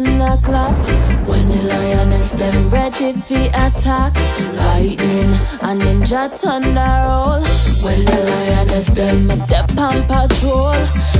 thunderclap. When the lioness them ready fi attack. Lightning and ninja thunder roll. When the lioness them step on patrol.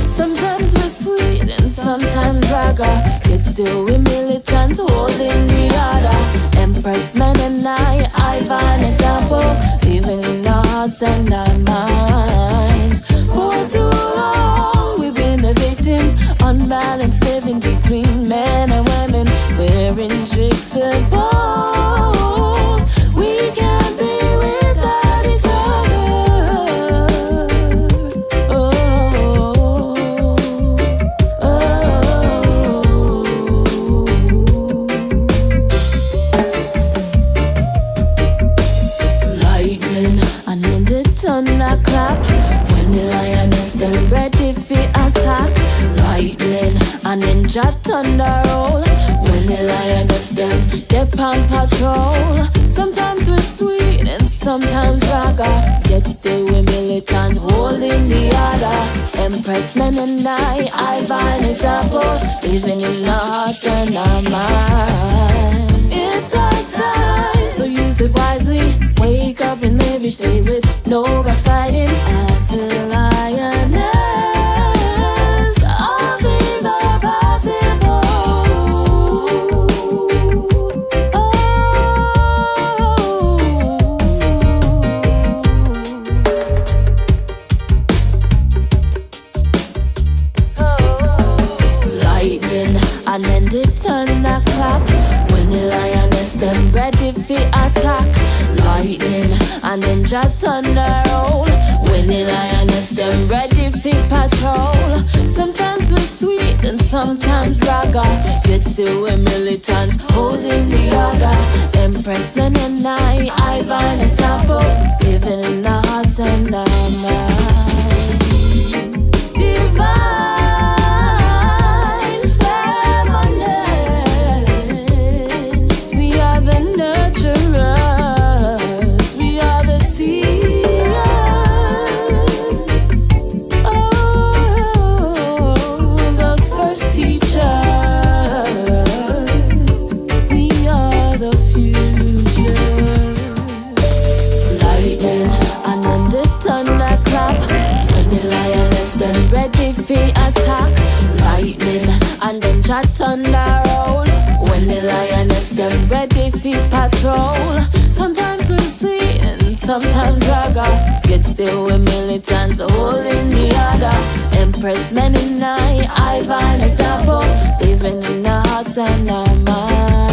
Sometimes we're sweet and sometimes raga. Yet still we militant holding the order. Empress men and I've an example. Living in our hearts and our minds. For too long we've been the victims. Unbalanced living between men and women. Wearing tricks and balls. We can't be without each other. Oh, oh, oh. Lightning and in the thunderclap. When the lioness them ready fi attack. Lightning and ninja thunder roll. When the lioness them dip on patrol. Sometimes we're sweet and sometimes raga. Yet still we militant holding the order. Empress men and I've an example. Living in our hearts and our minds. It's our time, so use it wisely. Wake up and live each day with no backsliding. As the lioness, all things are possible. Oh, lightning and then the thunderclap. When the lioness them ready fi attack. Lightning and then ninja thunder roll. When the lioness them ready fi patrol. Sometimes we're sweet and sometimes raga. Yet still we're militant holding the order. Empress men and I've an example. Living in our hearts and our minds. Divine feminine. We are the nurturers. We are the seers. Oh, the first teachers. We are the future. Lightning and then the thunderclap. When the lioness them ready fi attack. Lightning and then ninja thunder roll. When the lioness them ready fi patrol. Sometimes we see and sometimes raga. Yet still we militant holding the order. Empress men and I've an example. Living in our hearts and our minds.